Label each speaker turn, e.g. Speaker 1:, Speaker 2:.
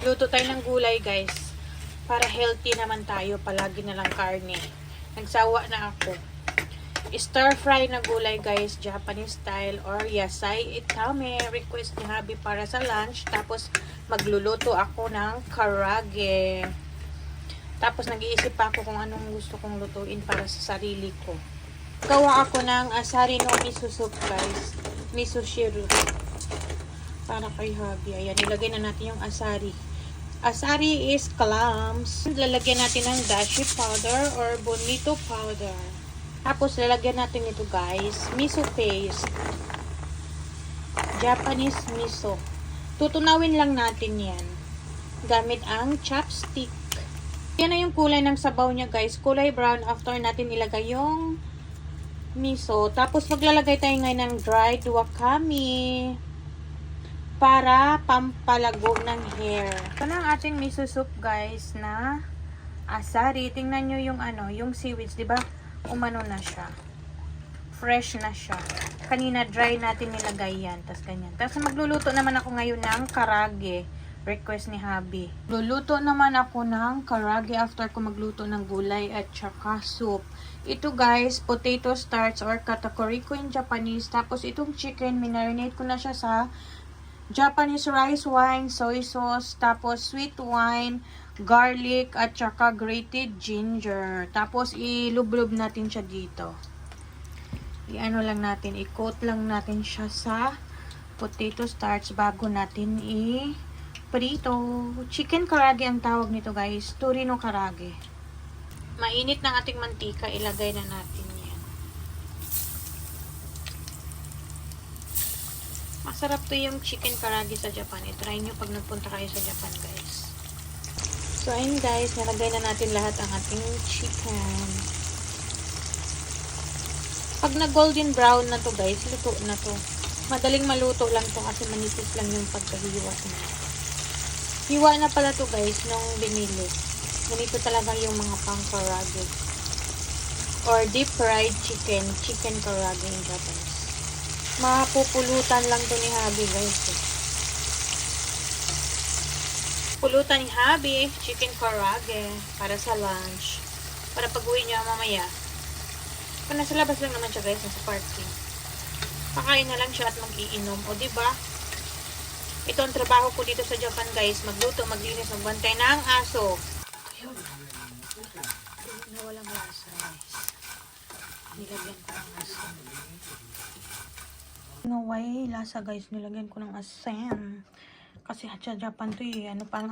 Speaker 1: Luto tayo ng gulay guys. Para healthy naman tayo. Palagi na lang karne. Nagsawa na ako. Stir fry na gulay guys. Japanese style or yasai itame. Request ni Habi para sa lunch. Tapos magluluto ako ng karage. Tapos nag-iisip pa ako kung anong gusto kong lutuin para sa sarili ko. Gawa ako ng asari no miso soup guys. Miso shiru. Para kay Habi. Ayan, nilagay na natin yung asari. Asari is clams. Lalagyan natin ng dashi powder or bonito powder. Tapos lalagyan natin ito guys. Miso paste. Japanese miso. Tutunawin lang natin yan. Gamit ang chopstick. Yan na yung kulay ng sabaw niya guys. Kulay brown after natin ilagay yung miso. Tapos maglalagay tayo ngayon ng dried wakame. Para pampalago ng hair. Ito na ang ating miso soup guys na asari. Tingnan nyo yung yung seaweeds, di ba? Umano na siya. Fresh na siya. Kanina dry natin nilagay yan. Tapos ganyan. Tapos magluluto naman ako ngayon ng karage. Request ni Habi. Luluto naman ako ng karage after ko magluto ng gulay at saka soup. Ito guys, potato starch or katakoriko in Japanese. Tapos itong chicken, minarinate ko na siya sa Japanese rice wine, soy sauce, tapos sweet wine, garlic, at saka grated ginger. Tapos ilublob natin siya dito. I-ano lang natin, i-coat lang natin siya sa potato starch bago natin i-prito. Chicken karage ang tawag nito guys, Torino karage. Mainit ng ating mantika, ilagay na natin yan. Masarap to yung chicken karage sa Japan. I-try nyo pag nagpunta kayo sa Japan guys. So ayun guys, nalagay na natin lahat ang ating chicken. Pag na golden brown na to guys, luto na to. Madaling maluto lang to kasi manipis lang yung pagkahiwa niya. Hiwa na pala to guys nung binili. Ganito talaga yung mga pang karage. Or deep fried chicken. Chicken karage in Japanese. Mapupulutan lang to ni Habi guys. Pulutan ni Habi, chicken karage para sa lunch. Para pag-uwi niya mamaya. Kung nasa labas lang naman siya guys, nasa parking. Pakain na lang siya at mag-iinom. O diba? Ito ang trabaho ko dito sa Japan guys. Magluto, maglinis, magbantay ng aso. Ayun. Na walang lasa guys. Nilagyan ko ng aso. No way, lasa guys, nilagyan ko ng asin. Kasi sa Japan to ano pang